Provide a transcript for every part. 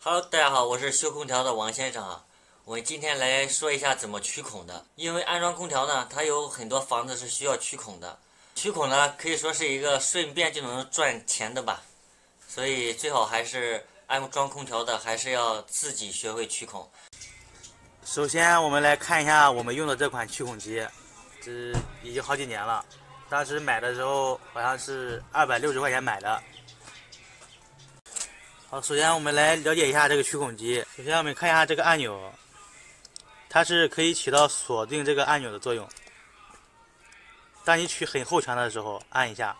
Hello，大家好，我是修空调的王先生啊。我们今天来说一下怎么取孔的。因为安装空调呢，它有很多房子是需要取孔的。取孔呢，可以说是一个顺便就能赚钱的吧。所以最好还是安装空调的，还是要自己学会取孔。首先，我们来看一下我们用的这款取孔机，这已经好几年了。当时买的时候好像是260块钱买的。好，首先我们来了解一下这个取孔机。首先我们看一下这个按钮，它是可以起到锁定这个按钮的作用。当你取很厚墙的时候，按一下，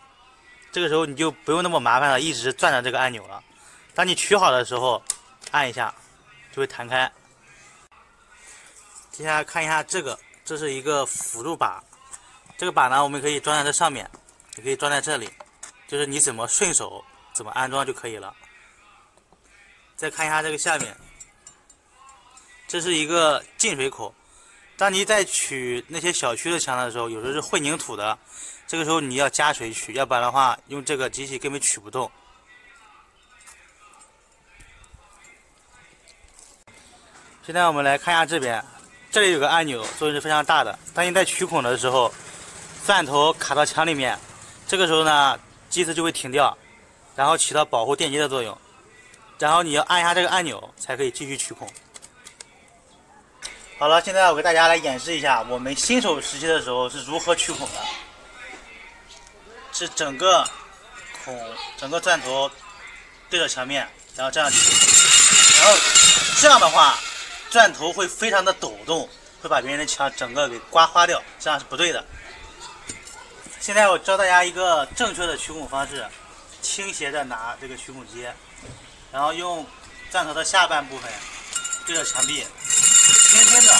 这个时候你就不用那么麻烦了，一直转着这个按钮了。当你取好的时候，按一下就会弹开。接下来看一下这个，这是一个辅助把。这个把呢，我们可以装在这上面，也可以装在这里，就是你怎么顺手怎么安装就可以了。再看一下这个下面，这是一个进水口。当你在取那些小区的墙的时候，有时候是混凝土的，这个时候你要加水取，要不然的话用这个机器根本取不动。现在我们来看一下这边，这里有个按钮，作用是非常大的。当你在取孔的时候，钻头卡到墙里面，这个时候呢，机子就会停掉，然后起到保护电机的作用。然后你要按一下这个按钮，才可以继续取孔。好了，现在我给大家来演示一下我们新手时期的时候是如何取孔的。是整个钻头对着墙面，然后这样取，然后这样的话，钻头会非常的抖动，会把别人的墙整个给刮花掉，这样是不对的。现在我教大家一个正确的取孔方式，倾斜着拿这个取孔机，然后用钻头的下半部分对着墙壁，轻轻的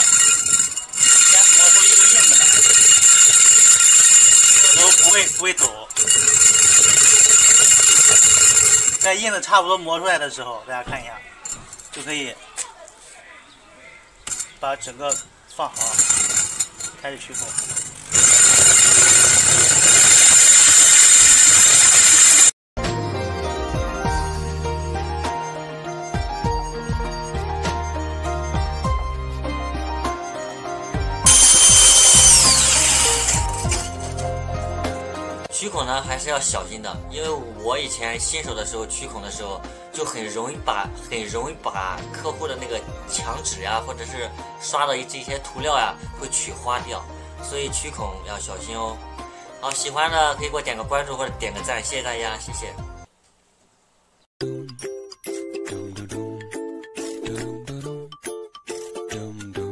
先磨出一个印子来，这个时候不会抖。在印子差不多磨出来的时候，大家看一下，就可以把整个放好，开始取孔。取孔呢还是要小心的，因为我以前新手的时候取孔的时候，就很容易把客户的那个墙纸呀，或者是刷的这些涂料呀，会取花掉，所以取孔要小心哦。好，喜欢的可以给我点个关注或者点个赞，谢谢大家，谢谢。Dum dum dum